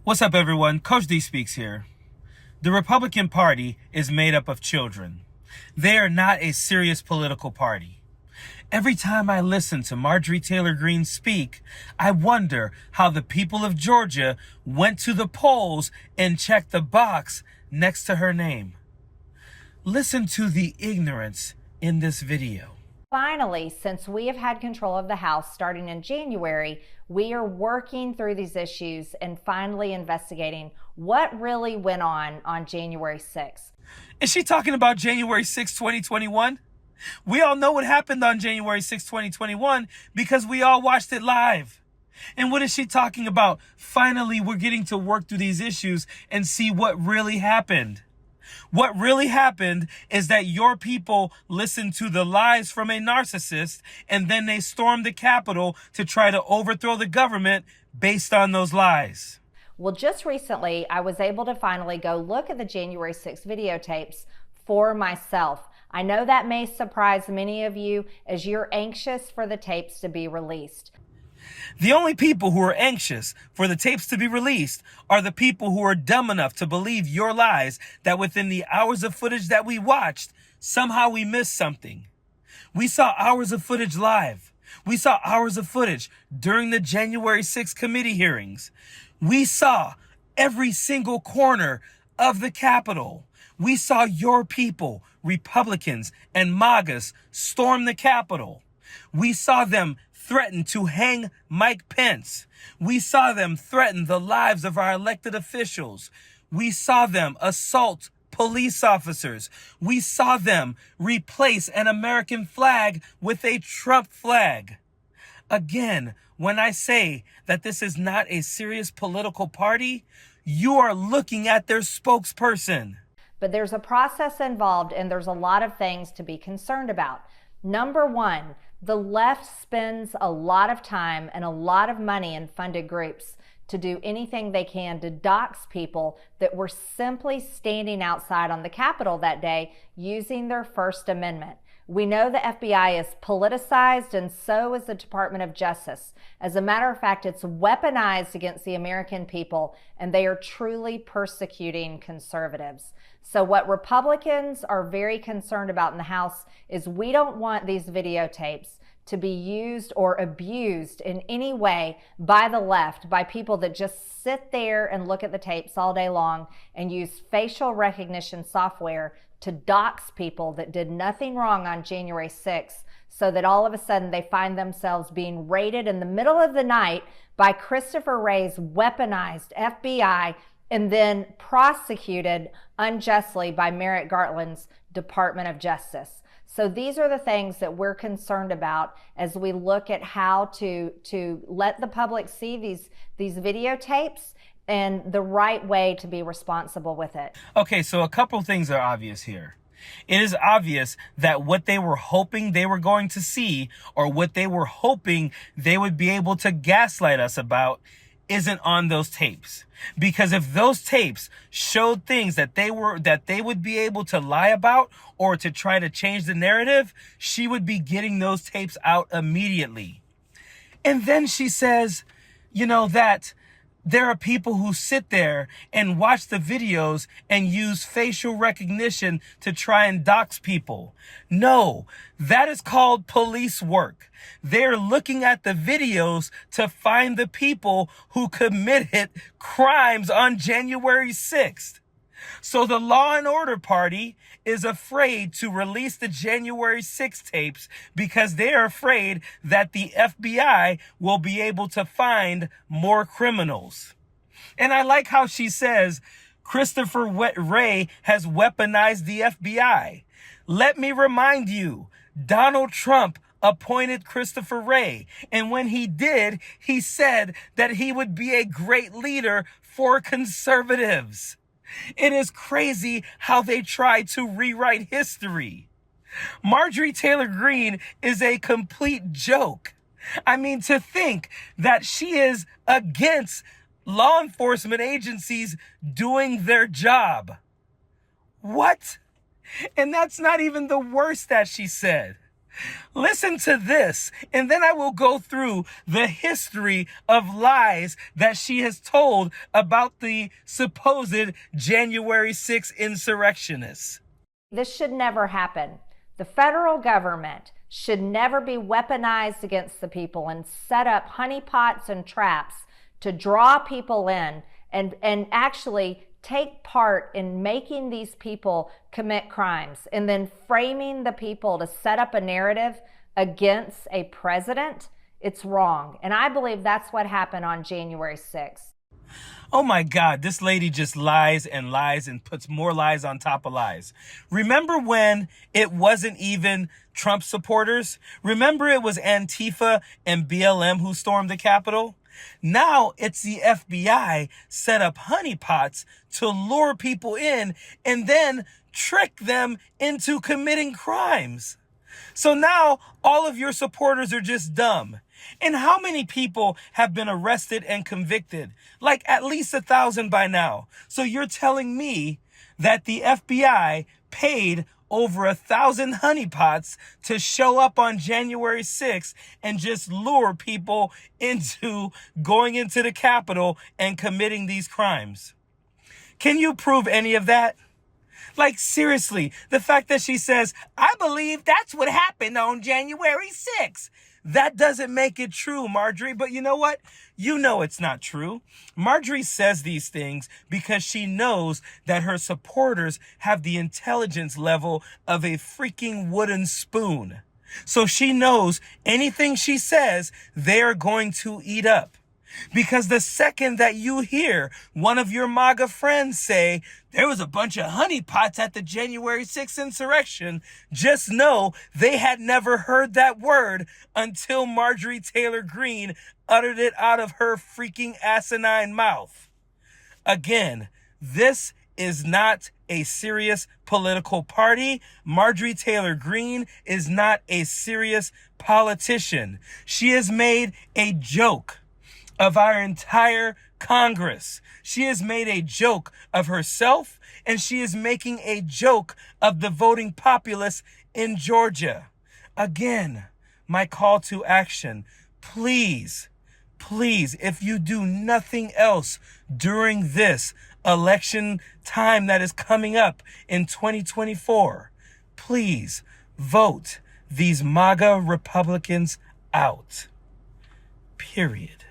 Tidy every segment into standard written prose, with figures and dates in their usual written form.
What's up, everyone? Coach D speaks here. The Republican Party is made up of children. They are not a serious political party. Every time I listen to Marjorie Taylor Greene speak, I wonder how the people of Georgia went to the polls and checked the box next to her name. Listen to the ignorance in this video. Finally, since we have had control of the House starting in January, we are working through these issues and finally investigating what really went on January 6th. Is she talking about January 6, 2021? We all know what happened on January 6, 2021 because we all watched it live. And what is she talking about? Finally, we're getting to work through these issues and see what really happened. What really happened is that your people listened to the lies from a narcissist, and then they stormed the Capitol to try to overthrow the government based on those lies. Well, just recently, I was able to finally go look at the January 6th videotapes for myself. I know that may surprise many of you as you're anxious for the tapes to be released. The only people who are anxious for the tapes to be released are the people who are dumb enough to believe your lies that within the hours of footage that we watched, somehow we missed something. We saw hours of footage live. We saw hours of footage during the January 6th committee hearings. We saw every single corner of the Capitol. We saw your people, Republicans and MAGAs, storm the Capitol. We saw them threaten to hang Mike Pence. We saw them threaten the lives of our elected officials. We saw them assault police officers. We saw them replace an American flag with a Trump flag. Again, when I say that this is not a serious political party, you are looking at their spokesperson. But there's a process involved and there's a lot of things to be concerned about. Number one, the left spends a lot of time and a lot of money in funded groups to do anything they can to dox people that were simply standing outside on the Capitol that day using their First Amendment. We know the FBI is politicized and so is the Department of Justice. As a matter of fact, it's weaponized against the American people and they are truly persecuting conservatives. So what Republicans are very concerned about in the House is we don't want these videotapes to be used or abused in any way by the left, by people that just sit there and look at the tapes all day long and use facial recognition software to dox people that did nothing wrong on January 6th, so that all of a sudden they find themselves being raided in the middle of the night by Christopher Wray's weaponized FBI and then prosecuted unjustly by Merrick Garland's Department of Justice. So these are the things that we're concerned about as we look at how to let the public see these videotapes and the right way to be responsible with it. Okay, so a couple things are obvious here. It is obvious that what they were hoping they were going to see, or what they were hoping they would be able to gaslight us about, isn't on those tapes. Because if those tapes showed things that they would be able to lie about or to try to change the narrative, she would be getting those tapes out immediately. And then she says, that there are people who sit there and watch the videos and use facial recognition to try and dox people. No, that is called police work. They're looking at the videos to find the people who committed crimes on January 6th. So the Law and Order Party is afraid to release the January 6 tapes because they are afraid that the FBI will be able to find more criminals. And I like how she says Christopher Wray has weaponized the FBI. Let me remind you, Donald Trump appointed Christopher Wray. And when he did, he said that he would be a great leader for conservatives. It is crazy how they try to rewrite history. Marjorie Taylor Greene is a complete joke. I mean, to think that she is against law enforcement agencies doing their job. What? And that's not even the worst that she said. Listen to this, and then I will go through the history of lies that she has told about the supposed January 6th insurrectionists. This should never happen. The federal government should never be weaponized against the people and set up honeypots and traps to draw people in and actually take part in making these people commit crimes and then framing the people to set up a narrative against a president. It's wrong. And I believe that's what happened on January 6th. Oh my God, this lady just lies and lies and puts more lies on top of lies. Remember when it wasn't even Trump supporters? Remember it was Antifa and BLM who stormed the Capitol? Now it's the FBI set up honeypots to lure people in and then trick them into committing crimes. So now all of your supporters are just dumb. And how many people have been arrested and convicted? Like at least 1,000 by now. So you're telling me that the FBI paid over 1,000 honeypots to show up on January 6th and just lure people into going into the Capitol and committing these crimes. Can you prove any of that? Like seriously, the fact that she says, I believe that's what happened on January 6th. That doesn't make it true, Marjorie. But you know what? You know it's not true. Marjorie says these things because she knows that her supporters have the intelligence level of a freaking wooden spoon. So she knows anything she says, they're going to eat up. Because the second that you hear one of your MAGA friends say, there was a bunch of honeypots at the January 6th insurrection, just know they had never heard that word until Marjorie Taylor Greene uttered it out of her freaking asinine mouth. Again, this is not a serious political party. Marjorie Taylor Greene is not a serious politician. She has made a joke of our entire Congress. She has made a joke of herself, and she is making a joke of the voting populace in Georgia. Again, my call to action, please, if you do nothing else during this election time that is coming up in 2024, please vote these MAGA Republicans out. Period.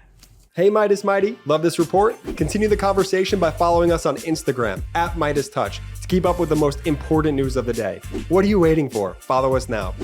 Hey Meidas Mighty, love this report? Continue the conversation by following us on Instagram @MeidasTouch to keep up with the most important news of the day. What are you waiting for? Follow us now.